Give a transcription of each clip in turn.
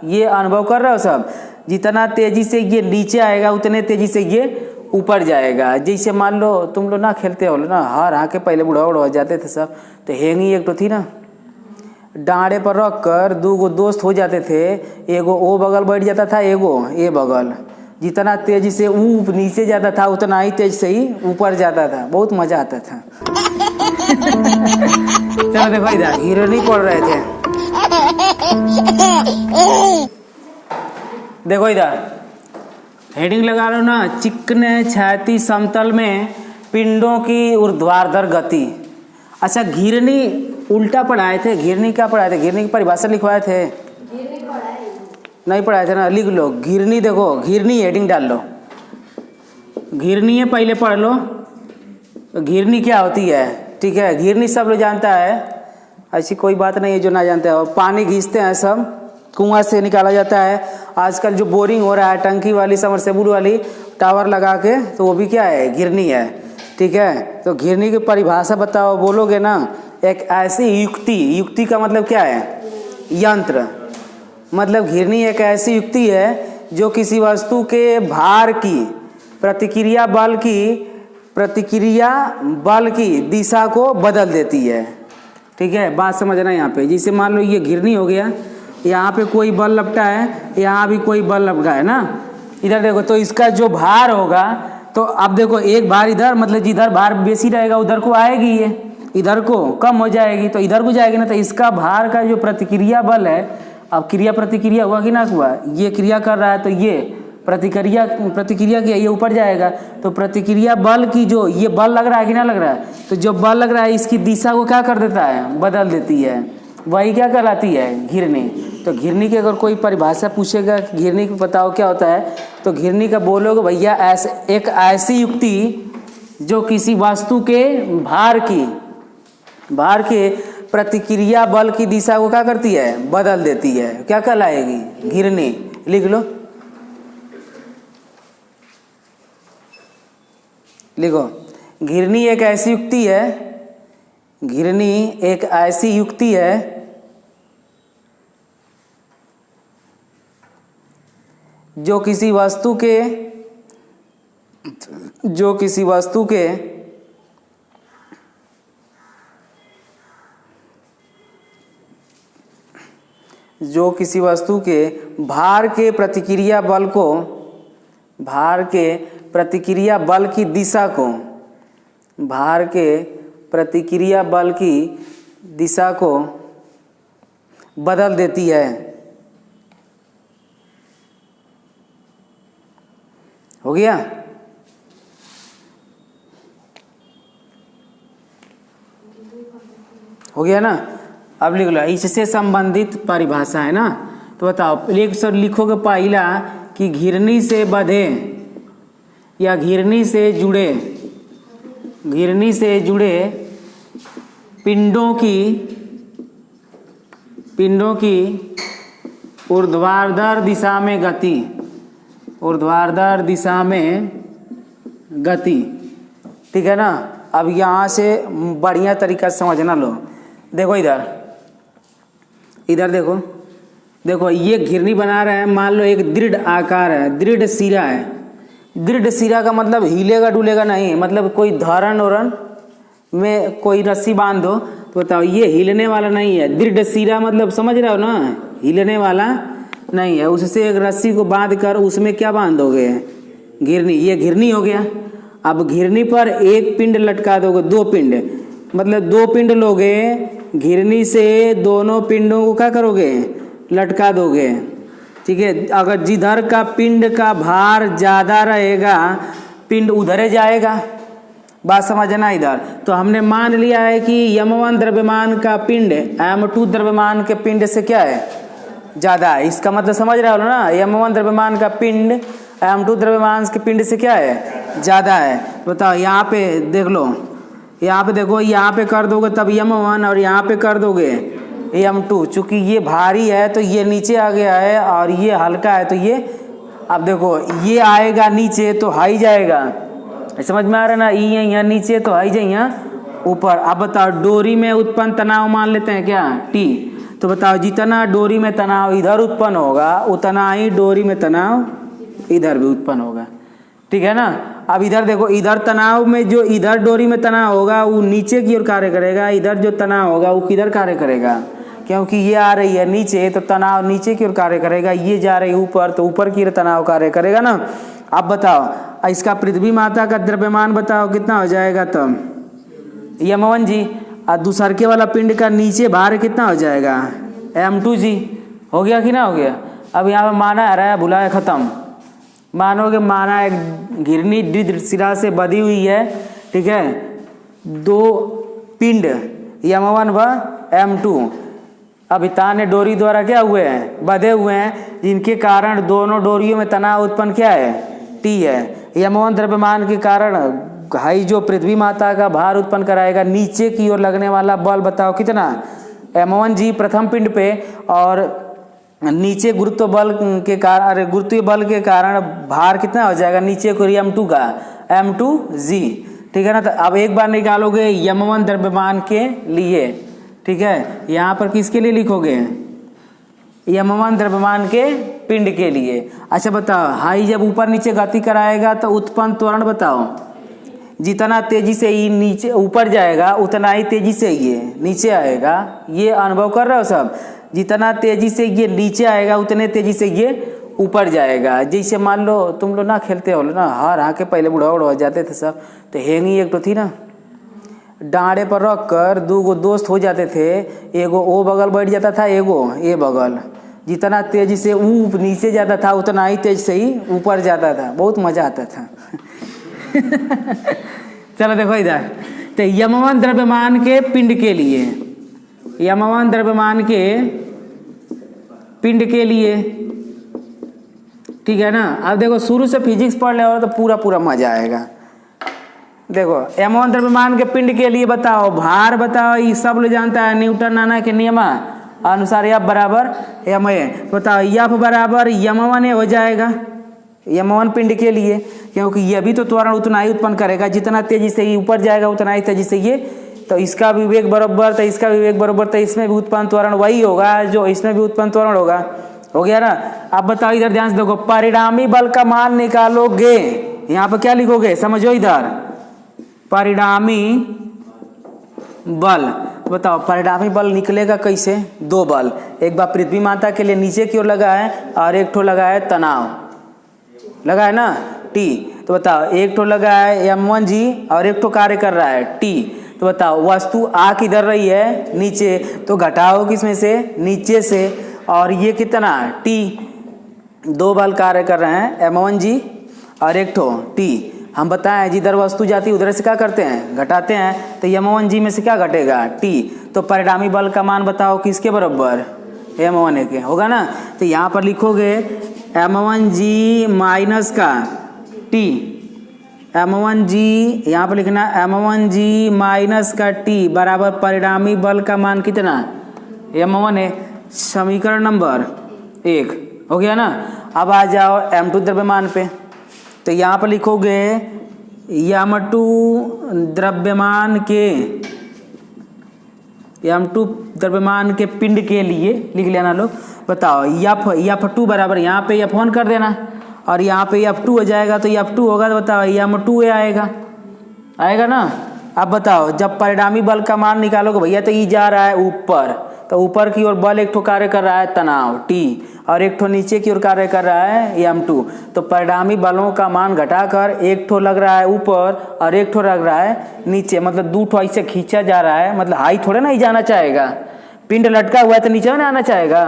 ये अनुभव कर रहे हो सब। जितना तेजी से ये नीचे आएगा उतने तेजी से ये ऊपर जाएगा। जैसे मान लो तुम लोग ना खेलते हो ना, हार हाँ के पहले बुढ़ा उड़ा जाते थे सब, तो हेंगी एक तो थी ना, डांडे पर रख कर दो दोस्त हो जाते थे, एगो ओ बगल बैठ जाता था, एगो ए बगल। जितना तेजी से ऊप नीचे जाता था उतना ही तेज से ही ऊपर जाता था, बहुत मजा आता था। चलो देखो इधर हीरो नहीं पढ़ रहे थे, देखो इधर हेडिंग लगा लो ना, चिकने छाती समतल में पिंडों की ऊर्ध्वाधर गति। अच्छा घिरनी उल्टा पढ़ाए थे, घिरनी क्या पढ़ाए थे? घिरनी की परिभाषा लिखवाए थे? नहीं पढ़ाए थे ना, लिख लो घिरनी। देखो घिरनी हेडिंग डाल लो, घिरनी है पहले पढ़ लो, घिरनी क्या होती है। ठीक है, घिरनी सब लोग जानता है, ऐसी कोई बात नहीं है जो ना जानते हो। पानी घींचते हैं सब, कुआं से निकाला जाता है। आजकल जो बोरिंग हो रहा है टंकी वाली समरसेबुल वाली टावर लगा के, तो वो भी क्या है? घिरनी है। ठीक है, तो घिरनी की परिभाषा बताओ, बोलोगे ना, एक ऐसी युक्ति, युक्ति का मतलब क्या है? यंत्र। मतलब घिरनी एक ऐसी युक्ति है जो किसी वस्तु के भार की प्रतिक्रिया बल की दिशा को बदल देती है। ठीक है, बात समझना यहाँ पे। जैसे मान लो ये घिरनी हो गया, यहाँ पे कोई बल लपटा है, यहाँ भी कोई बल लपटा है ना, इधर देखो, तो इसका जो भार होगा, तो अब देखो एक भार इधर, मतलब जिधर भार बेसी रहेगा उधर को आएगी, ये इधर को कम हो जाएगी तो इधर को जाएगी ना। तो इसका भार का जो प्रतिक्रिया बल है, अब क्रिया प्रतिक्रिया हुआ कि ना हुआ, ये क्रिया कर रहा है तो ये प्रतिक्रिया किया, ये ऊपर जाएगा। तो प्रतिक्रिया बल की जो ये बल लग रहा है कि ना लग रहा है, तो जो बल लग रहा है इसकी दिशा को क्या कर देता है? बदल देती है। वही क्या कहलाती है? घिरनी। तो घिरनी की अगर कोई परिभाषा पूछेगा घिरनी को बताओ क्या होता है, तो घिरनी का बोलोगे भैया एक ऐसी युक्ति जो किसी वस्तु के भार के प्रतिक्रिया बल की दिशा को क्या करती है? बदल देती है। क्या कहलाएगी? घिरनी। लिख लो, लिखो, घिरनी एक ऐसी युक्ति है, घिरनी एक ऐसी युक्ति है जो किसी वस्तु के भार के प्रतिक्रिया बल की दिशा को बदल देती है। हो गया? हो गया ना? अब लिख लो, इससे संबंधित परिभाषा है ना, तो बताओ लिखोगे पहला कि घिरनी से बंधे या घिरनी से जुड़े पिंडों की ऊर्ध्वाधर दिशा में गति। ठीक है ना? अब यहाँ से बढ़िया तरीका से समझना लो। देखो इधर देखो ये घिरनी बना रहे हैं, मान लो एक दृढ़ आकार है, दृढ़ सिरा है। दृढ़ सिरा का मतलब हिलेगा डुलेगा नहीं, मतलब कोई धारण ओरण में कोई रस्सी बांध दो तो बताओ ये हिलने वाला नहीं है। दृढ़ सिरा मतलब समझ रहे हो ना, हिलने वाला नहीं है। उससे एक रस्सी को बांध कर उसमें क्या बांध दोगे? घिरनी। ये घिरनी हो गया। अब घिरनी पर एक पिंड लटका दोगे, दो पिंड, मतलब दो पिंड लोगे, घिरनी से दोनों पिंडों को क्या करोगे? लटका दोगे। ठीक है, अगर जिधर का पिंड का भार ज़्यादा रहेगा पिंड उधर जाएगा। बात समझना इधर। तो हमने मान लिया है कि m1 द्रव्यमान का पिंड m2 द्रव्यमान के पिंड से क्या है? ज़्यादा है। इसका मतलब समझ रहे हो ना, m1 द्रव्यमान का पिंड m2 द्रव्यमान के पिंड से क्या है? ज़्यादा है। बताओ यहाँ पे देख लो, यहाँ पे देखो, यहाँ पे कर दोगे तब m1 और यहाँ पे कर दोगे m2। चूँकि ये भारी है तो ये नीचे आ गया है और ये हल्का है तो ये, अब देखो ये आएगा नीचे तो हाई जाएगा। समझ में आ रहा है ना? ये यहाँ नीचे तो हाई जाए यहाँ ऊपर। अब बताओ डोरी में उत्पन्न तनाव मान लेते हैं क्या? T। तो बताओ जितना डोरी में तनाव इधर उत्पन्न होगा उतना ही डोरी में तनाव इधर भी उत्पन्न होगा। ठीक है ना। अब इधर देखो, इधर तनाव में जो इधर डोरी में तनाव होगा वो नीचे की ओर कार्य करेगा, इधर जो तनाव होगा वो किधर कार्य करेगा, क्योंकि ये आ रही है नीचे तो तनाव नीचे की ओर कार्य करेगा, ये जा रही है ऊपर तो ऊपर की ओर तनाव कार्य करेगा ना। अब बताओ इसका पृथ्वी माता का द्रव्यमान बताओ कितना हो जाएगा तब M1 जी, और दूसरके वाला पिंड का नीचे भार कितना हो जाएगा M2 जी। हो गया कि ना हो गया। अब यहाँ पे माना आ रहा है भुलाया खत्म। मानोगे माना एक घिरनी दृढ़ सिरा से बधी हुई है, ठीक है, दो पिंड M1 व M2 अभी ताने डोरी द्वारा क्या हुए हैं, बधे हुए हैं, जिनके कारण दोनों डोरियों में तनाव उत्पन्न क्या है, T है। M1 द्रव्यमान के कारण हाई जो पृथ्वी माता का भार उत्पन्न कराएगा, नीचे की ओर लगने वाला बल बताओ कितना M1 जी प्रथम पिंड पे, और नीचे गुरुत्व बल के कारण गुरुत्वीय बल के कारण भार कितना हो जाएगा नीचे को M2 का M2 जी। ठीक है ना। तो अब एक बार निकालोगे M1 द्रव्यमान के लिए, ठीक है, यहाँ पर किसके लिए लिखोगे M1 द्रव्यमान के पिंड के लिए। अच्छा बताओ हाई जब ऊपर नीचे गति कराएगा तो उत्पन्न त्वरण बताओ, जितना तेजी से ये नीचे ऊपर जाएगा उतना ही तेजी से ये नीचे आएगा। ये अनुभव कर रहे हो सब, जितना तेजी से ये नीचे आएगा उतने तेजी से ये ऊपर जाएगा। जैसे मान लो तुम लोग ना खेलते हो ना, हार हाँ के पहले बुढ़ा उड़ा जाते थे सब, तो हेंगी एक तो थी ना, डांडे पर रख कर दो गो दोस्त हो जाते थे, एगो ओ बगल बैठ जाता था, एगो ए बगल, जितना तेजी से वो नीचे जाता था उतना ही तेज से ही ऊपर जाता था, बहुत मजा आता था। चलो देखो इधर, तो M1 द्रव्यमान के पिंड के लिए, M1 द्रव्यमान के पिंड के लिए, ठीक है ना। अब देखो शुरू से फिजिक्स पढ़ ले तो पूरा पूरा मजा आएगा। देखो M1 द्रव्यमान के पिंड के लिए बताओ भार बताओ, ये सब लोग जानता है न्यूटन नाना के नियम अनुसार F बराबर ma। बताओ F बराबर M1 हो जाएगा M1 पिंड के लिए, क्योंकि ये भी तो त्वरण उतना ही उत्पन्न करेगा, जितना तेजी से ये ऊपर जाएगा उतना ही तेजी से ये, तो इसका भी वेग बराबर तो इसका भी वेग बराबर, तो इसमें भी उत्पन्न त्वरण वही होगा जो इसमें भी उत्पन्न त्वरण होगा। हो गया ना। अब बताओ इधर ध्यान से देखो, परिणामी बल का मान निकालोगे, यहाँ पर क्या लिखोगे समझो इधर, परिणामी बल। बताओ परिणामी बल निकलेगा कैसे, दो बल, एक बार पृथ्वी माता के लिए नीचे की ओर लगा है और एक ठो लगा है तनाव, लगा है ना T। तो बताओ एक ठो लगा है M1 जी और एक ठो कार्य कर रहा है T। तो बताओ वस्तु आ किधर रही है नीचे, तो घटाओ किसमें से, नीचे से, और ये कितना T, दो बल कार्य कर रहे हैं M1 जी और एक ठो T। हम बताएं जिधर वस्तु जाती है उधर से क्या करते हैं, घटाते हैं, तो M1 जी में से क्या घटेगा T। तो परिणामी बल का मान बताओ किसके बराबर, M1 के होगा ना। तो यहाँ पर लिखोगे M1 जी माइनस का T, M1 जी यहाँ पर लिखना M1 जी माइनस का T बराबर परिणामी बल का मान कितना M1 है, समीकरण नंबर 1 हो गया ना। अब आ जाओ M2 द्रव्यमान पे, तो यहाँ पर लिखोगे M2 द्रव्यमान के पिंड के लिए लिख लेना लोग। बताओ F2 बराबर यहाँ पे F1 कर देना और यहाँ पे F2 हो जाएगा, तो F2 होगा तो बताओ M2 आएगा ना। अब बताओ जब परिणामी बल का मान निकालोगे भैया, तो ये जा रहा है ऊपर, तो ऊपर की ओर बल एक ठो कार्य कर रहा है तनाव T और एक ठो नीचे की ओर कार्य कर रहा है M2। तो परिणामी बलों का मान घटाकर एक ठो लग रहा है ऊपर और एक ठो लग रहा है नीचे, मतलब दो ठो ऐसे खींचा जा रहा है, मतलब हाई थोड़े ना ही जाना चाहेगा, पिंड लटका हुआ है तो नीचे ना आना चाहेगा।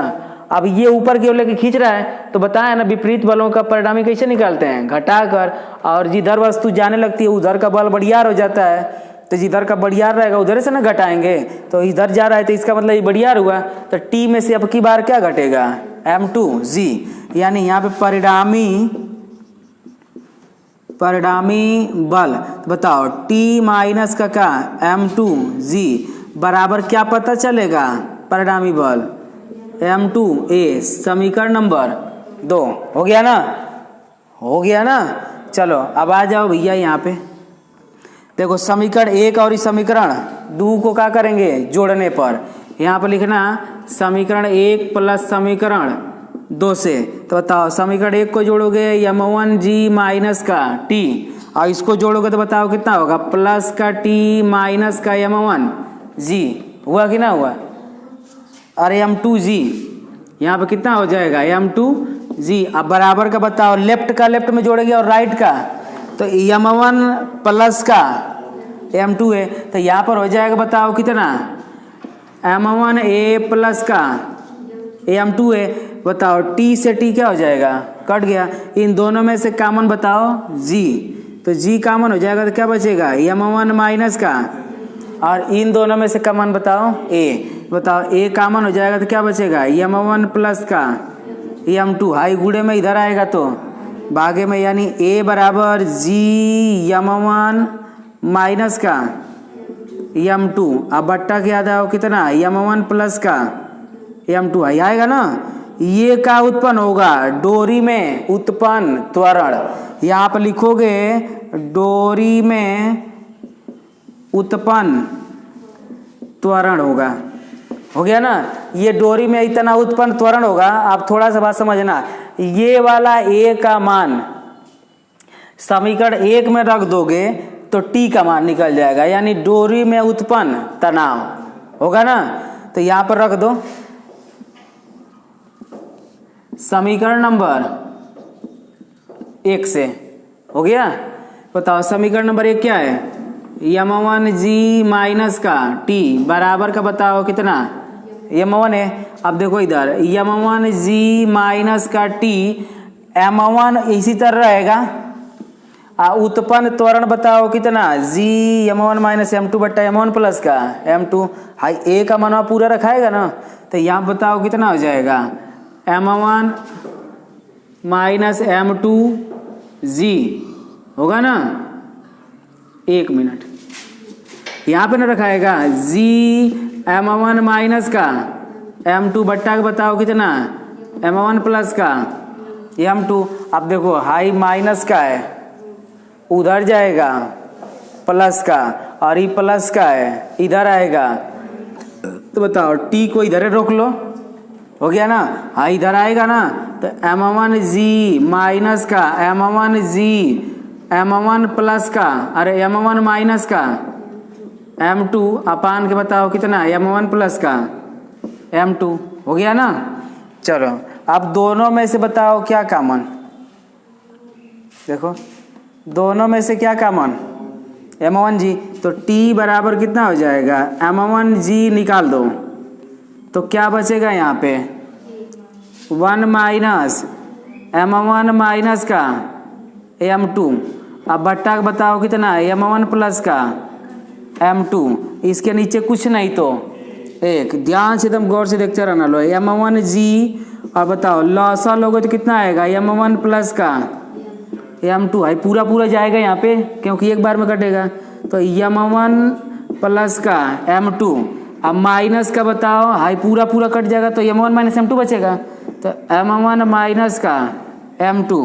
अब ये ऊपर की ओर लेके खींच रहा है, तो बताया ना विपरीत बलों का परिणामी कैसे निकालते हैं, घटाकर, और जिधर वस्तु जाने लगती है उधर का बल बढ़ियार हो जाता है, तो जिधर का बढ़ियार रहेगा उधर से ना घटाएंगे, तो इधर जा रहा है तो इसका मतलब ये बढ़ियार हुआ, तो T में से अब की बार क्या घटेगा M2G, यानी यहाँ पे परिणामी बल। तो बताओ T माइनस का क्या M2G बराबर क्या पता चलेगा, परिणामी बल M2A, समीकरण नंबर 2 हो गया ना। चलो अब आ जाओ भैया यहाँ पे, देखो समीकरण 1 और इस समीकरण 2 को क्या करेंगे जोड़ने पर यहाँ पर लिखना समीकरण 1 प्लस समीकरण 2 से। तो बताओ समीकरण 1 को जोड़ोगे m1g माइनस का t और इसको जोड़ोगे तो बताओ कितना होगा प्लस का t माइनस का m1g। हुआ कि ना हुआ? अरे m2g यहाँ पे कितना हो जाएगा m2g। अब बराबर का बताओ लेफ्ट का लेफ्ट में जोड़ेंगे और राइट का तो m1 प्लस का m2 है तो यहाँ पर हो जाएगा बताओ कितना m1 a प्लस का m2 है। बताओ t से t क्या हो जाएगा कट गया। इन दोनों में से कॉमन बताओ g तो g कॉमन हो जाएगा तो क्या बचेगा m1 माइनस का और इन दोनों में से कॉमन बताओ a। बताओ a कॉमन हो जाएगा तो क्या बचेगा m1 प्लस का m2 हाई गुड़े में इधर आएगा तो भागे में यानी a बराबर g m1 माइनस का m2 अब बट्टा क्या था कितना m1 प्लस का m2 हाई आएगा ना। ये का उत्पन्न होगा डोरी में उत्पन्न त्वरण। यहाँ पर लिखोगे डोरी में उत्पन्न त्वरण होगा। हो गया ना। ये डोरी में इतना उत्पन्न त्वरण होगा। आप थोड़ा सा बात समझना ये वाला a का मान समीकरण 1 में रख दोगे तो t का मान निकल जाएगा यानी डोरी में उत्पन्न तनाव होगा ना। तो यहाँ पर रख दो समीकरण नंबर 1 से। हो गया। बताओ समीकरण नंबर 1 क्या है m1g माइनस का t बराबर का बताओ कितना m1 है। अब देखो इधर m1g माइनस का t m1 इसी तरह रहेगा उत्पन्न त्वरण बताओ कितना g m1 माइनस m2 बट्टा m1 प्लस का m2 हाई a का मान पूरा रखाएगा ना। तो यहाँ बताओ कितना हो जाएगा m1 माइनस m2g होगा ना। 1 मिनट यहाँ पे ना रखाएगा g m1 माइनस का m2 बट्टा का बताओ कितना m1 प्लस का m2। अब देखो हाई माइनस का है उधर जाएगा प्लस का और ये प्लस का है इधर आएगा तो बताओ t को इधर रोक लो। हो गया ना। हाँ इधर आएगा ना तो m1g माइनस का m1g m1 प्लस का अरे m1 माइनस का m2 अपान के बताओ कितना m1 प्लस का m2। हो गया ना। चलो अब दोनों में से बताओ क्या कॉमन। देखो दोनों में से क्या कॉमन m1g तो t बराबर कितना हो जाएगा m1g निकाल दो तो क्या बचेगा यहाँ पे 1 माइनस m1 माइनस का m2 अब बट्टा का बताओ कितना m1 प्लस का m2 इसके नीचे कुछ नहीं तो 1। ध्यान से एकदम गौर से देखते रहना लो m1g और बताओ लॉसा लोगे तो कितना आएगा m1 प्लस का m2 है पूरा पूरा जाएगा यहाँ पे क्योंकि एक बार में कटेगा तो m1 प्लस का m2 अब माइनस का बताओ हाई पूरा पूरा कट जाएगा तो m1 माइनस m2 बचेगा तो m1 माइनस का m2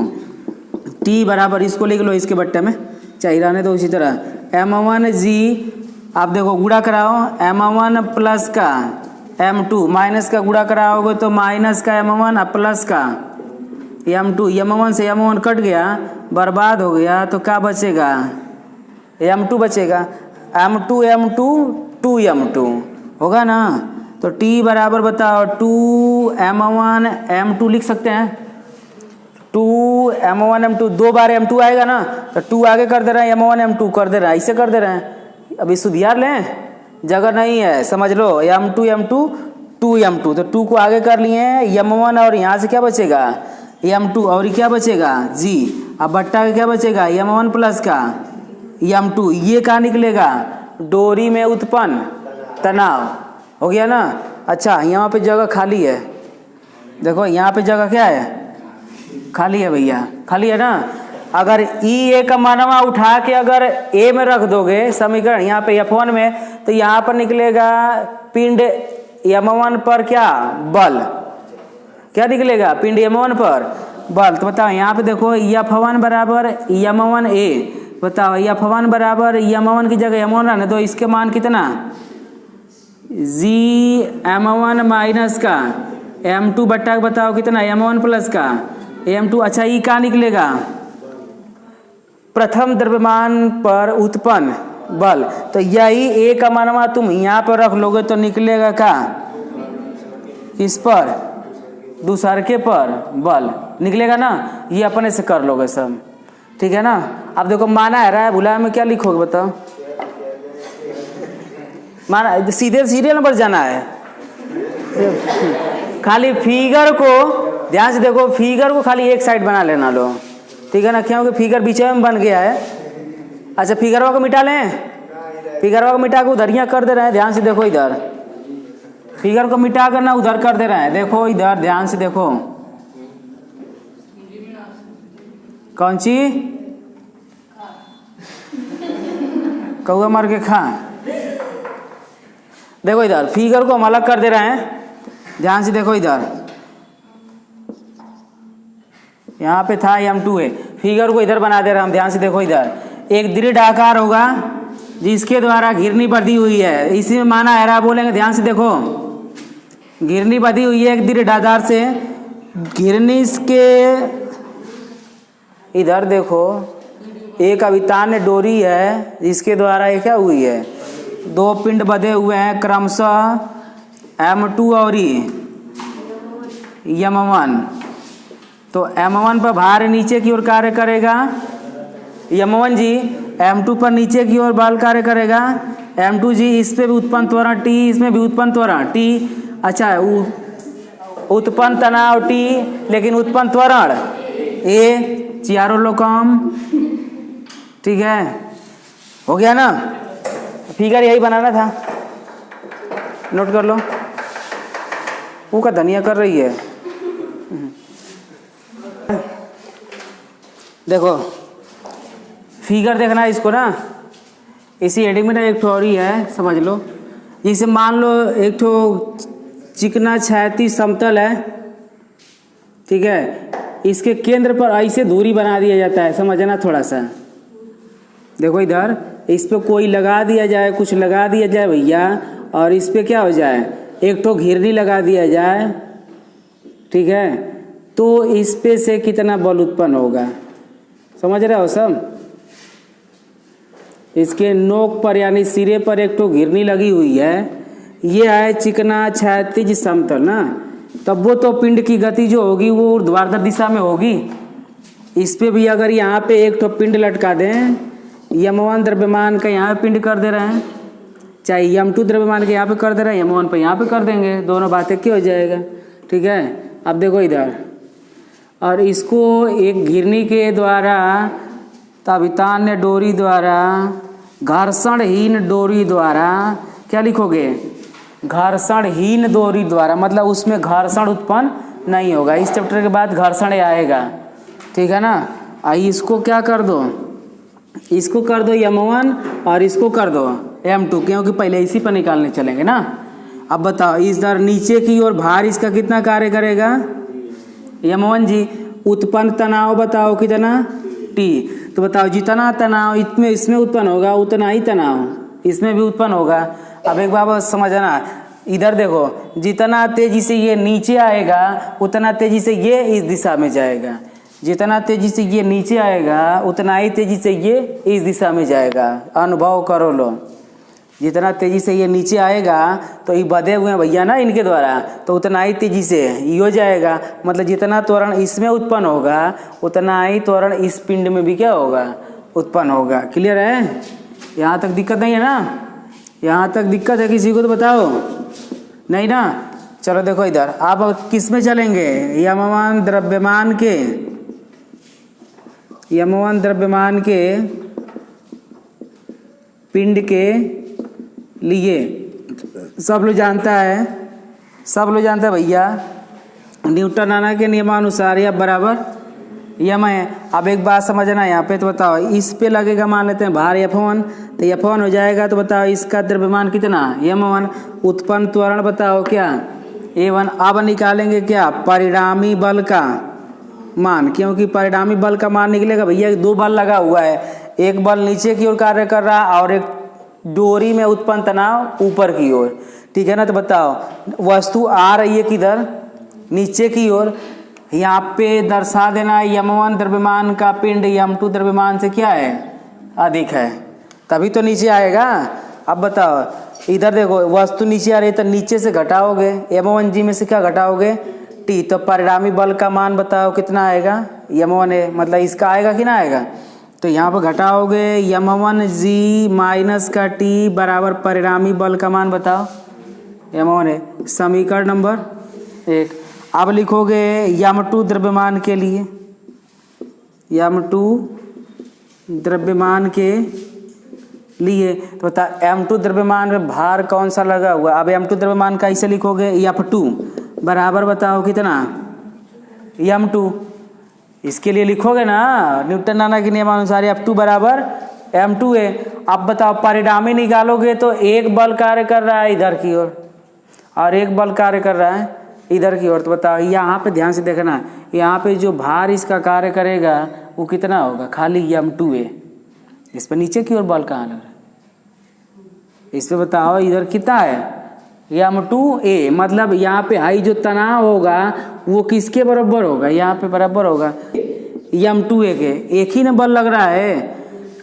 t बराबर इसको लिख लो इसके बट्टे में चाहिए रहने दो। उसी तरह m1g आप देखो गुणा कराओ m1 प्लस का m2 माइनस का गुणा कराओगे तो माइनस का m1 प्लस का m2 m1 से m1 कट गया बर्बाद हो गया तो क्या बचेगा m2 बचेगा m2 m2 2m2 होगा ना। तो t बराबर बताओ 2m1 m2 लिख सकते हैं 2m1 m2 दो बार m2 आएगा ना तो 2 आगे कर दे रहे हैं m1 m2 कर दे रहे हैं ऐसे कर दे रहे हैं। अभी सुधार लें जगह नहीं है समझ लो m2 m2 2m2 तो 2 को आगे कर लिए m1 और यहाँ से क्या बचेगा m2 और क्या बचेगा g अब बट्टा का क्या बचेगा m1 प्लस का m2 ये कहाँ निकलेगा डोरी में उत्पन्न तनाव। हो गया ना। अच्छा यहाँ पे जगह खाली है देखो यहाँ पे जगह क्या है खाली है भैया खाली है ना। अगर ए का मानवा उठा के अगर ए में रख दोगे समीकरण यहाँ पे f1 में तो यहाँ पर निकलेगा पिंड m1 पर क्या बल क्या निकलेगा पिंड m1 पर बल। तो बताओ यहाँ पे देखो f1 बराबर m1 a बताओ f1 बराबर m1 की जगह m1 रहने दो इसके मान कितना m1 माइनस का m2 बट्टा बताओ कितना m1 प्लस का m2। अच्छा ई क्या निकलेगा, प्रथम द्रव्यमान पर उत्पन्न बल। तो यही ए का मानवा तुम यहाँ पर रख लोगे तो निकलेगा क्या, किस पर, दूसरके पर बल निकलेगा ना। ये अपने से कर लोगे सब, ठीक है ना। अब देखो माना है रहा है भुला में क्या लिखोगे बताओ, माना सीधे सीरियल नंबर जाना है। खाली फिगर को ध्यान से देखो, फिगर को खाली एक साइड बना लेना लो, ठीक है ना, क्योंकि फिगर बीच में बन गया है। अच्छा फिगरवा को मिटा लें, फिगरवा को मिटा के उधरिया कर दे रहे हैं, ध्यान से देखो इधर, फिगर को मिटा कर ना उधर कर दे रहे हैं, देखो इधर ध्यान से देखो। कौन सी कौआ मार के खा, देखो इधर फिगर को हम अलग कर दे रहे हैं, ध्यान से देखो इधर, यहाँ पे था m2 है, फिगर को इधर बना दे रहे हैं हम, ध्यान से देखो इधर। एक दृढ़ आकार होगा जिसके द्वारा घिरनी बंधी हुई है, इसी में माना है रहा बोलेंगे, ध्यान से देखो। घिरनी बंधी हुई है एक दृढ़ आधार से, घिरनी के इधर देखो एक अभितान्य डोरी है जिसके द्वारा ये क्या हुई है, दो पिंड बंधे हुए हैं क्रमशः m2 और m1। तो m1 पर भार नीचे की ओर कार्य करेगा, m1 जी m2 पर नीचे की ओर बल कार्य करेगा, m2 जी इस पे भी उत्पन्न त्वरण T, इसमें भी उत्पन्न त्वरण T। अच्छा उत्पन्न तनाव T लेकिन उत्पन्न त्वरण A, चारों लोग कम, ठीक है, हो गया ना। फिगर यही बनाना था, नोट कर लो। वो का धनिया कर रही है, देखो फिगर देखना है इसको ना, इसी हेडिंग में ना एक थ्योरी है समझ लो। जैसे मान लो एक ठो चिकना छाती समतल है, ठीक है, इसके केंद्र पर ऐसे दूरी बना दिया जाता है, समझना थोड़ा सा। देखो इधर इस पे कोई लगा दिया जाए, कुछ लगा दिया जाए भैया, और इस पे क्या हो जाए, एक ठो घिरनी लगा दिया जाए, ठीक है, तो इस पे से कितना बल उत्पन्न होगा, समझ रहे हो सब। इसके नोक पर यानी सिरे पर एक ठो घिरनी लगी हुई है, ये है चिकना क्षैतिज समतल ना, तब वो तो पिंड की गति जो होगी वो ऊर्ध्वाधर दिशा में होगी। इस पे भी अगर यहाँ पे एक ठो पिंड लटका दें, m1 द्रव्यमान का यहाँ पे पिंड कर दे रहे हैं, चाहे m2 द्रव्यमान के यहाँ पे कर दे रहे हैं, m1 पे यहाँ पे कर देंगे, दोनों बातें क्या हो जाएगा, ठीक है। अब देखो इधर, और इसको एक घिरनी के द्वारा ताबितान्य डोरी द्वारा घर्षणहीन डोरी द्वारा, क्या लिखोगे, घर्षणहीन डोरी द्वारा, मतलब उसमें घर्षण उत्पन्न नहीं होगा। इस चैप्टर के बाद घर्षण आएगा, ठीक है ना। आई इसको क्या कर दो, इसको कर दो m1 और इसको कर दो m2, क्योंकि पहले इसी पर निकालने चलेंगे ना। अब बताओ इधर नीचे की ओर भार इसका कितना कार्य करेगा, m1 जी। उत्पन्न तनाव बताओ कितना T, तो बताओ जितना तनाव इसमें उत्पन्न होगा उतना ही तनाव इसमें भी उत्पन्न होगा। अब एक बात समझना, इधर देखो जितना तेजी से ये नीचे आएगा उतना तेजी से ये इस दिशा में जाएगा, जितना तेजी से ये नीचे आएगा उतना ही तेजी से ये इस दिशा में जाएगा। अनुभव करो लो, जितना तेजी से ये नीचे आएगा तो ये बधे हुए हैं भैया ना इनके द्वारा, तो उतना ही तेजी से ये हो जाएगा। मतलब जितना त्वरण इसमें उत्पन्न होगा उतना ही त्वरण इस पिंड में भी क्या होगा, उत्पन्न होगा। क्लियर है, यहाँ तक दिक्कत नहीं है ना, यहाँ तक दिक्कत है किसी को तो बताओ, नहीं ना। चलो देखो इधर, आप किस में चलेंगे, m1 द्रव्यमान के पिंड के लिए सब लोग जानता है भैया, न्यूटन आना के नियमानुसार या बराबर यम है। अब एक बात समझना यहाँ पे, तो बताओ इस पे लगेगा, मान लेते हैं भार F1, तो F1 हो जाएगा, तो बताओ इसका द्रव्यमान कितना m1, उत्पन्न त्वरण बताओ क्या A1। अब निकालेंगे क्या, परिणामी बल का मान, क्योंकि परिणामी बल का मान निकलेगा भैया, दो बल लगा हुआ है, एक बल नीचे की ओर कार्य कर रहा है और एक डोरी में उत्पन्न तनाव ऊपर की ओर, ठीक है ना। तो बताओ वस्तु आ रही है किधर, नीचे की ओर। यहाँ पे दर्शा देना m1 द्रव्यमान का पिंड m2 द्रव्यमान से क्या है, अधिक है, तभी तो नीचे आएगा। अब बताओ इधर देखो वस्तु नीचे आ रही है तो नीचे से घटाओगे m1g में से क्या घटाओगे, t, तो परिणामी बल का मान बताओ कितना आएगा, m1a, मतलब इसका आएगा कि ना आएगा। तो यहाँ पर घटाओगे m1g माइनस का t बराबर परिणामी बल का मान बताओ m1a, समीकरण नंबर 1। अब लिखोगे m2 द्रव्यमान के लिए, m2 द्रव्यमान के लिए, तो बता m2 द्रव्यमान में भार कौन सा लगा हुआ। अब m2 द्रव्यमान का इसे लिखोगे f2 बराबर बताओ कितना, m2, इसके लिए लिखोगे ना न्यूटन नाना के नियमानुसार f2 बराबर m2a। अब बताओ परिणामी निकालोगे तो एक बल कार्य कर रहा है इधर की ओर और एक बल कार्य कर रहा है इधर की ओर। तो बताओ यहाँ पे ध्यान से देखना, यहाँ पे जो भार इसका कार्य करेगा वो कितना होगा, खाली m2a। इस पर नीचे की ओर बल कहाँ लग रहा है, इस पे बताओ इधर कितना है m2a, मतलब यहाँ पे हाई जो तनाव होगा वो किसके बराबर होगा, यहाँ पे बराबर होगा m2a के। एक ही ना बल लग रहा है,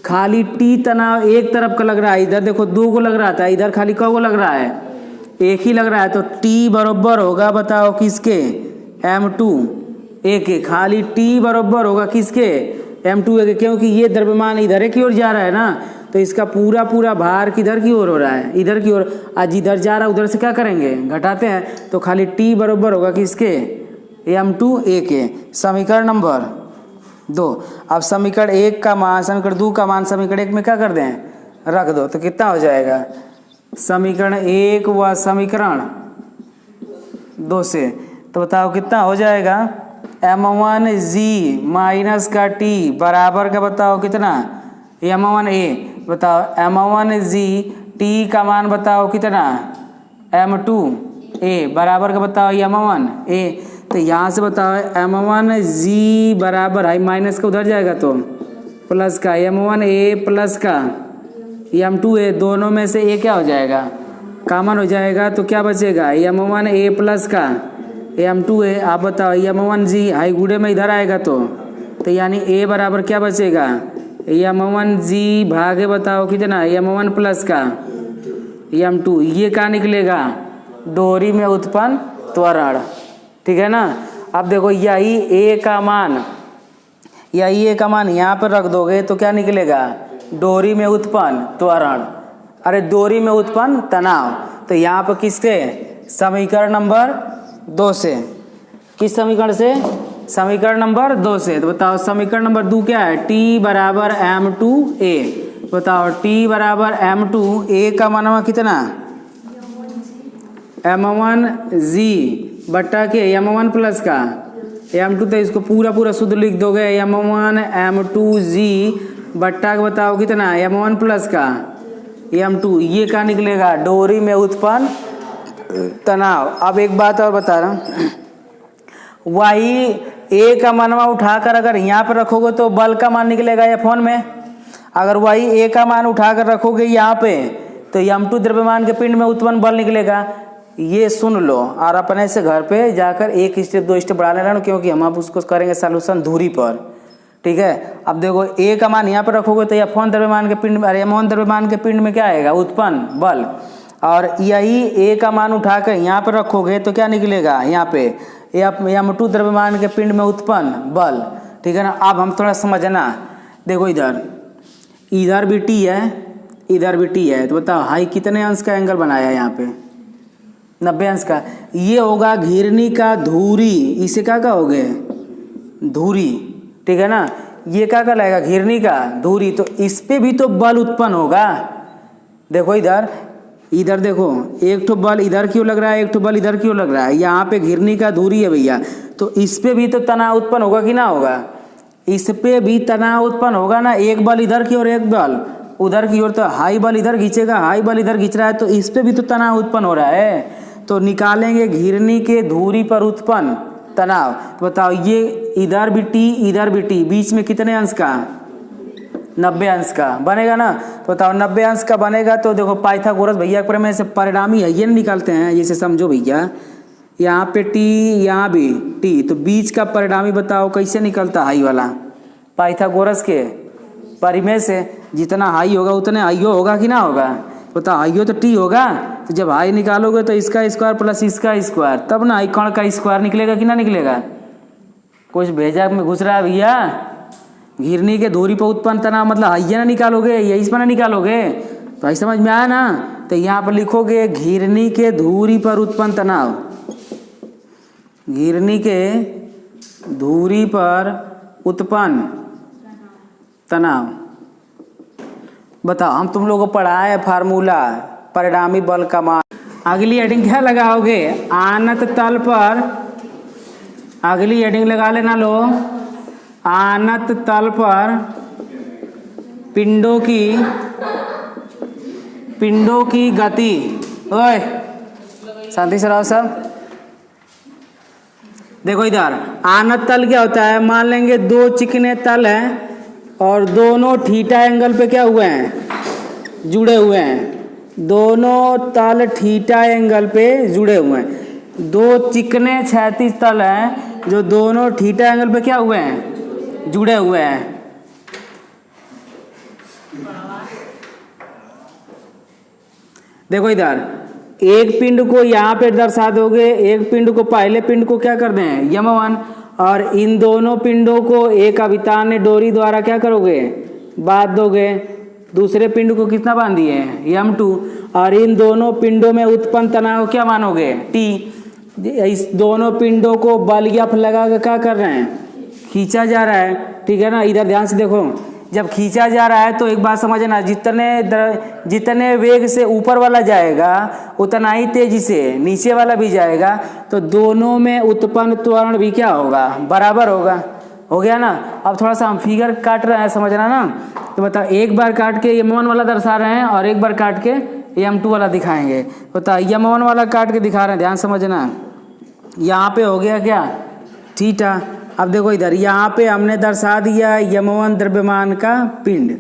खाली t तनाव एक तरफ का लग रहा है, इधर देखो 2 को लग रहा था, इधर खाली कौ को लग रहा है, एक ही लग रहा है। तो t बराबर होगा बताओ किसके, m2a के, खाली t बराबर होगा किसके, m2a के, क्योंकि ये द्रव्यमान इधर की ओर जा रहा है ना, तो इसका पूरा पूरा भार किधर की ओर हो रहा है, इधर की ओर। आज इधर जा रहा है उधर से क्या करेंगे, घटाते हैं, तो खाली t बराबर होगा किसके, m2a के। समीकरण नंबर 2। अब समीकरण 1 का मान, समीकरण 2 का मान समीकरण 1 में क्या कर दें, रख दो, तो कितना हो जाएगा, समीकरण 1 व समीकरण 2 से। तो बताओ कितना हो जाएगा, m1g माइनस का t बराबर का बताओ कितना, m1a। बताओ m1g t का मान बताओ कितना, m2a बराबर का बताओ m1a। तो यहाँ से बताओ m1g बराबर है, माइनस का उधर जाएगा तो प्लस का m1a प्लस का m2a, दोनों में से a क्या हो जाएगा, कॉमन हो जाएगा, तो क्या बचेगा m1a प्लस का m2a। आप बताओ m1g हाई गुड़े में इधर आएगा तो यानी a बराबर क्या बचेगा, m1g भागे बताओ कितना, m1 प्लस का m2, ये क्या निकलेगा, डोरी में उत्पन्न त्वरण, ठीक है ना। अब देखो यही a का मान, यही a का मान यहाँ पर रख दोगे तो क्या निकलेगा, डोरी में उत्पन्न त्वरण, अरे डोरी में उत्पन्न तनाव। तो यहाँ पर किससे, समीकरण नंबर 2 से, किस समीकरण से, समीकरण नंबर 2 से। तो बताओ समीकरण नंबर 2 क्या है, t बराबर m2a। बताओ t बराबर m2a का मानवा कितना, m1g बट्टा के m1 प्लस का m2, तो इसको पूरा पूरा शुद्ध लिख दोगे m1 m2g बट्टा का बताओ कितना, m1 प्लस का m2, ये क्या निकलेगा, डोरी में उत्पन्न तनाव। अब एक बात और बता रहा हूँ, वही a का मानवा उठाकर अगर यहाँ पर रखोगे तो बल का मान निकलेगा F1 में, अगर वही a का मान उठाकर रखोगे यहाँ पे तो m2 द्रव्यमान के पिंड में उत्पन्न बल निकलेगा। ये सुन लो और अपने से घर पे जाकर 1 स्टेप 2 स्टेप बढ़ा लेना, क्योंकि हम आप उसको करेंगे सॉल्यूशन दूरी पर, ठीक है। अब देखो a का मान यहाँ पर रखोगे तो F1 द्रव्यमान के पिंड में, अरे m1 द्रव्यमान के पिंड में क्या आएगा, उत्पन्न बल, और यही a का मान उठाकर यहाँ पर रखोगे तो क्या निकलेगा, यहाँ पे m2 द्रव्यमान के पिंड में उत्पन्न बल, ठीक है ना। अब हम थोड़ा समझना, देखो इधर इधर भी t है, इधर भी t है, तो बताओ हाई कितने अंश का एंगल बनाया है यहाँ पे, 90 अंश का। ये होगा घिरनी का धुरी, इसे क्या कहोगे, धुरी, ठीक है ना। ये क्या कहलाएगा, घिरनी का धुरी, तो इस पे भी तो बल उत्पन्न होगा। देखो इधर, इधर देखो एक ठो बल इधर क्यों लग रहा है, एक ठो बल इधर क्यों लग रहा है, यहाँ पे घिरनी का धुरी है भैया, तो इस पे भी तो तनाव उत्पन्न होगा कि ना होगा, इस पे भी तनाव उत्पन्न होगा ना, एक बल इधर की ओर एक बल उधर की ओर, तो हाई बल इधर खींचेगा, हाई बल इधर खींच रहा है, तो इस पे भी तो तनाव उत्पन्न हो रहा है। तो निकालेंगे घिरनी के धुरी पर उत्पन्न तनाव। तो बताओ ये इधर भी t इधर भी t, बीच में कितने अंश का, 90 अंश का बनेगा ना। तो बताओ 90 अंश का बनेगा तो देखो पाइथागोरस भैया प्रमेय से परिणामी है ये निकालते हैं। जैसे समझो भैया यहाँ पे टी यहाँ भी टी, तो बीच का परिणामी बताओ कैसे निकलता, हाई वाला पाइथागोरस के परिमेय से जितना हाई होगा उतने हाइयो होगा कि ना होगा, बताओ हाइयो तो टी होगा। तो जब हाई निकालोगे तो इसका स्क्वायर प्लस इसका स्क्वायर, तब ना कण का स्क्वायर निकलेगा कि ना निकलेगा। कुछ भेजा में घुस रहा है भैया। घिरनी के धुरी पर उत्पन्न तनाव मतलब हाइया ना निकालोगे, यही पर ना निकालोगे, तो आई समझ में आया ना। तो यहाँ पर लिखोगे घिरनी के धुरी पर उत्पन्न तनाव, घिरनी के धुरी पर उत्पन्न तनाव। बताओ हम तुम लोगों को पढ़ाए फार्मूला परिणामी बल का मान। अगली हेडिंग क्या लगाओगे, आनत तल पर, अगली हेडिंग लगा लेना लो, आनत तल पर पिंडों की गति। ओए शांति से रहो सब। देखो इधर आनत तल क्या होता है, मान लेंगे दो चिकने तल हैं और दोनों थीटा एंगल पे क्या हुए हैं, जुड़े हुए हैं। दोनों तल थीटा एंगल पे जुड़े हुए हैं। दो चिकने क्षैतिज तल हैं जो दोनों थीटा एंगल पे क्या हुए हैं, जुड़े हुए हैं। देखो इधर एक पिंड को यहाँ पे दर्शा दोगे, एक पिंड को पहले पिंड को क्या कर दें यम1, और इन दोनों पिंडों को एक अभितान्य डोरी द्वारा क्या करोगे, बांध दोगे। दूसरे पिंड को कितना बांध दिए यम2, और इन दोनों पिंडों में उत्पन्न तनाव क्या मानोगे टी। इस दोनों पिंडों को बल एफ लगा के क्या कर रहे हैं, खींचा जा रहा है, ठीक है ना। इधर ध्यान से देखो, जब खींचा जा रहा है तो एक बात समझना, जितने वेग से ऊपर वाला जाएगा उतना ही तेजी से नीचे वाला भी जाएगा, तो दोनों में उत्पन्न त्वरण भी क्या होगा, बराबर होगा। हो गया ना। अब थोड़ा सा हम फिगर काट रहे हैं, समझना ना। तो बताओ एक बार काट के m1 वाला दर्शा रहे हैं और एक बार काट के m2 वाला दिखाएंगे। बताओ m1 वाला काट के दिखा रहे हैं, ध्यान समझना। यहाँ पे हो गया क्या थीटा। अब देखो इधर यहाँ पे हमने दर्शा दिया यम1 द्रव्यमान का पिंड,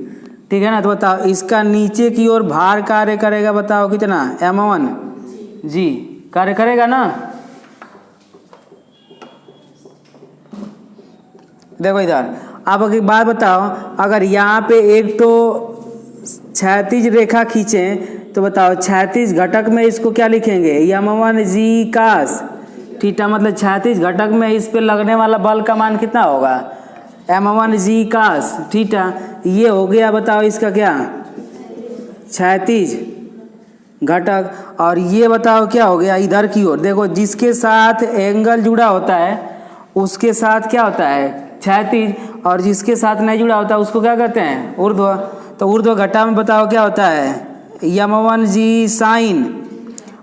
ठीक है ना। तो बताओ इसका नीचे की ओर भार कार्य करेगा, बताओ कितना m1 जी कार्य करेगा ना। देखो इधर अब एक बात बताओ, अगर यहाँ पे एक तो क्षैतिज रेखा खींचें तो बताओ क्षैतिज घटक में इसको क्या लिखेंगे यम1 जी कास थीटा, मतलब क्षैतिज घटक में इस पे लगने वाला बल का मान कितना होगा m1 जी कास थीटा। ये हो गया बताओ इसका क्या क्षैतिज घटक। और ये बताओ क्या हो गया इधर की ओर, देखो जिसके साथ एंगल जुड़ा होता है उसके साथ क्या होता है क्षैतिज, और जिसके साथ नहीं जुड़ा होता है उसको क्या कहते हैं ऊर्ध्व। तो ऊर्ध्व घटा में बताओ क्या होता है यम1 जी साइन,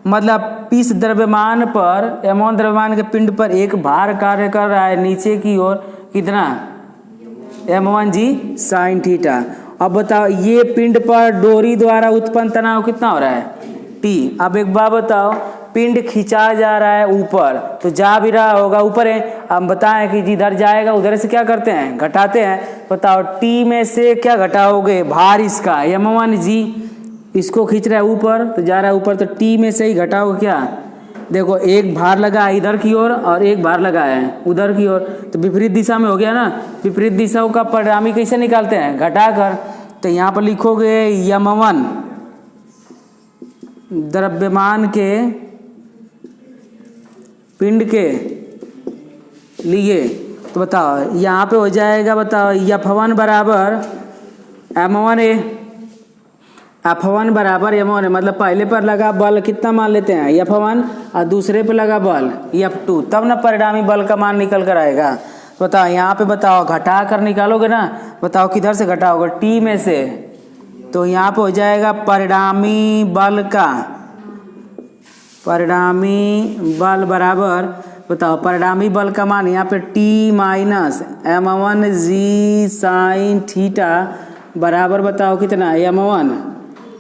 मतलब इस द्रव्यमान पर m1 द्रव्यमान के पिंड पर एक भार कार्य कर रहा है नीचे की ओर, कितना m1 जी साइन थीटा। अब बताओ ये पिंड पर डोरी द्वारा उत्पन्न तनाव कितना हो रहा है टी। अब एक बात बताओ, पिंड खिंचा जा रहा है ऊपर, तो जा भी रहा होगा ऊपर है। हम बताएं कि जिधर जाएगा उधर से क्या करते हैं घटाते हैं। बताओ टी में से क्या घटाओगे भार इसका m1 जी, इसको खींच रहा है ऊपर तो जा रहा है ऊपर, तो टी में से ही घटाओगे क्या। देखो एक भार लगा है इधर की ओर और एक भार लगा है उधर की ओर, तो विपरीत दिशा में हो गया ना। विपरीत दिशाओं का परिणामी कैसे निकालते हैं घटाकर। तो यहाँ पर लिखोगे यम1 द्रव्यमान के पिंड के लिए, तो बताओ यहाँ पे हो जाएगा, बताओ f1 बराबर m1 है, f1 बराबर m1 है, मतलब पहले पर लगा बल कितना मान लेते हैं f1 और दूसरे पे लगा बल f2, तब ना परिणामी बल का मान निकल कर आएगा। बताओ यहाँ पे बताओ घटा कर निकालोगे ना, बताओ किधर से घटाओगे टी में से, तो यहाँ पे हो जाएगा परिणामी बल का, परिणामी बल बराबर, बताओ परिणामी बल का मान यहाँ पे टी माइनस m1 जी साइन थीटा बराबर बताओ कितना m1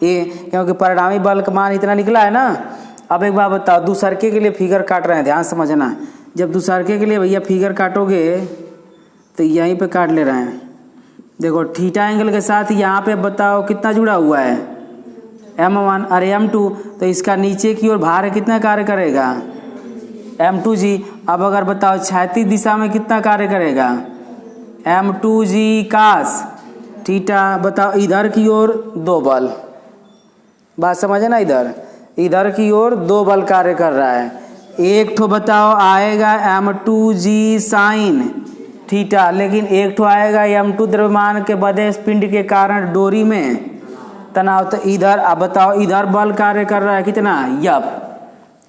ये, क्योंकि परिणामी बल का मान इतना निकला है ना। अब एक बात बताओ, दूसरके के लिए फिगर काट रहे हैं, ध्यान समझना। जब दूसरके के लिए भैया फिगर काटोगे तो यहीं पे काट ले रहे हैं, देखो थीटा एंगल के साथ यहाँ पे बताओ कितना जुड़ा हुआ है, m1 और m2, तो इसका नीचे की ओर भार कितना कार्य करेगा, m2g। अब अगर बताओ क्षैतिज दिशा में कितना कार्य करेगा, m2g cos थीटा। बताओ इधर की ओर 2 बल, बात समझे ना, इधर की ओर 2 बल कार्य कर रहा है। एक ठो बताओ आएगा m2g साइन थीटा, लेकिन एक ठो आएगा m2 द्रव्यमान के बधे पिंड के कारण डोरी में तनाव। तो इधर अब बताओ इधर बल कार्य कर रहा है कितना, यप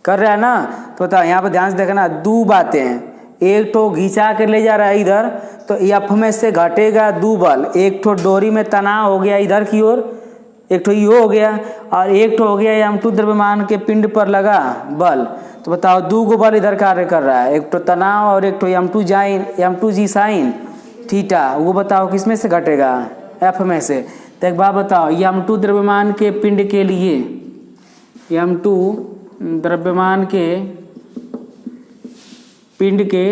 कर रहा है ना। तो बताओ यहाँ पर ध्यान से देखना, 2 बातें हैं। एक ठो घिंचा के ले जा रहा है इधर, तो एफ में से घटेगा 2 बल। एक ठो डोरी में तनाव हो गया इधर की ओर, एक ठो ये हो गया, और एक ठो हो गया m2 द्रव्यमान के पिंड पर लगा बल। तो बताओ 2 गो बल इधर कार्य कर रहा है, एक ठो तनाव और एक ठो m2g साइन थीटा। वो बताओ किस में से घटेगा, एफ में से। तो एक बात बताओ, m2 द्रव्यमान के पिंड के लिए, m2 द्रव्यमान के पिंड के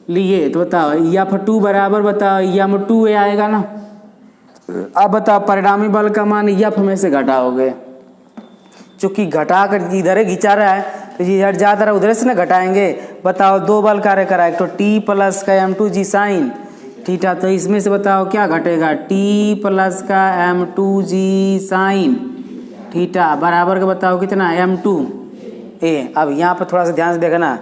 लिए, तो बताओ F2 बराबर बताओ m2a आएगा ना। अब बताओ परिणामी बल का मान F में से घटाओगे, चूंकि घटा कर इधर घिंचा रहा है तो इधर ज़्यादा रहा उधर से ना घटाएंगे। बताओ 2 बल कार्य करा, एक तो t प्लस का m2g साइन थीटा, तो इसमें से बताओ क्या घटेगा, t प्लस का m2g साइन थीटा बराबर का बताओ कितना, m2a। अब यहाँ पर थोड़ा सा ध्यान से देखना,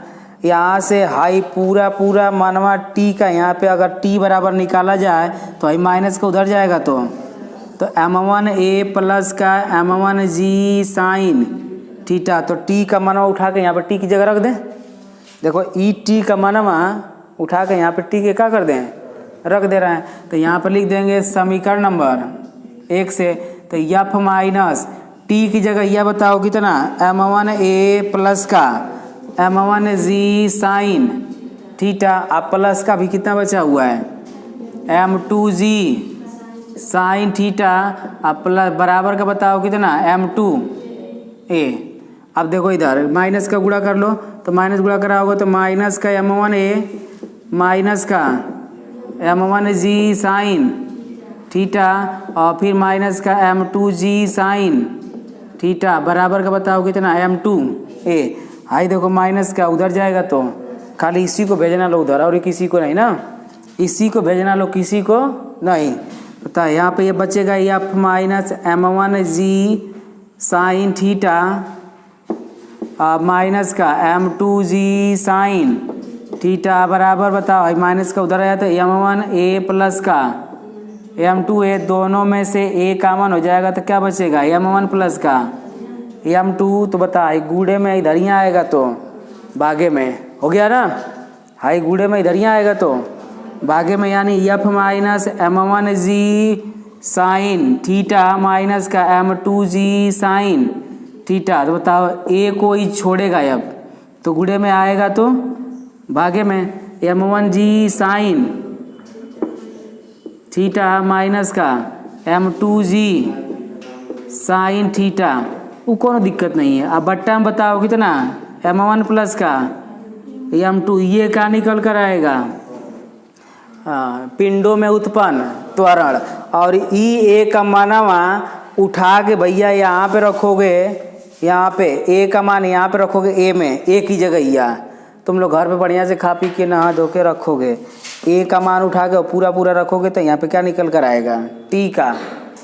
यहाँ से हाई पूरा मानवा t का यहाँ पे अगर t बराबर निकाला जाए तो हाई माइनस का उधर जाएगा, तो m1a प्लस का m1g साइन थीटा। तो t का मानवा उठा के यहाँ पर t की जगह रख दें। देखो ई t का मानवा उठा के यहाँ पर t के क्या कर दें, रख दे रहे हैं। तो यहाँ पर लिख देंगे समीकरण नंबर 1 से, तो f माइनस t की जगह यह बताओ कितना, m1a प्लस का m1g साइन थीटा। अब प्लस का भी कितना बचा हुआ है, m2g साइन थीटा। अब प्लस बराबर का बताओ कितना, m2a। अब देखो इधर माइनस का गुणा कर लो, तो माइनस गुणा करा होगा तो माइनस का m1a माइनस का m1g साइन थीटा, और फिर माइनस का m2g साइन थीटा बराबर का बताओ कितना, m2a। हाई देखो माइनस का उधर जाएगा, तो खाली इसी को भेजना लो उधर, और किसी को नहीं ना, इसी को भेजना लो, किसी को नहीं। पता है यहाँ पे ये बचेगा f minus m1g sine theta minus का m2g साइन थीटा बराबर बताओ माइनस का उधर आया तो m1a प्लस का m2a, दोनों में से a कॉमन हो जाएगा तो क्या बचेगा, m1 प्लस का m2। तो बता गूढ़े में इधर ही आएगा, तो बागे में हो गया ना, हाई गूढ़े में इधर ही आएगा, तो बागे में यानी f minus m1g sine theta minus का m2g साइन थीटा। तो बताओ a को ही छोड़ेगा अब, तो गूढ़े में आएगा, तो भागे में m1g साइन थीटा माइनस का m2g साइन थीटा, वो कोनो दिक्कत नहीं है। अब बट्टा में बताओ कितना, m1 प्लस का m2, ये क्या निकल कर आएगा, पिंडों में उत्पन्न त्वरण। और E का मानवा उठा के भैया यहाँ पे रखोगे, यहाँ पे A का मान यहाँ पे रखोगे, A में A की जगह या तुम लोग घर पे बढ़िया से खा पी के नहा धो के रखोगे, A का मान उठा के पूरा रखोगे, तो यहाँ पे क्या निकल कर आएगा, T का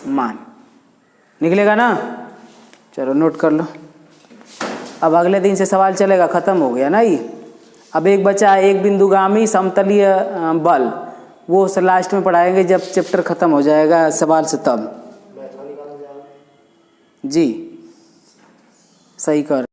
मान निकलेगा ना। चलो नोट कर लो। अब अगले दिन से सवाल चलेगा, ख़त्म हो गया ना ये। अब एक बचा एक बिंदुगामी समतलीय बल, वो लास्ट में पढ़ाएंगे जब चैप्टर ख़त्म हो जाएगा सवाल से, तब जी सही कर।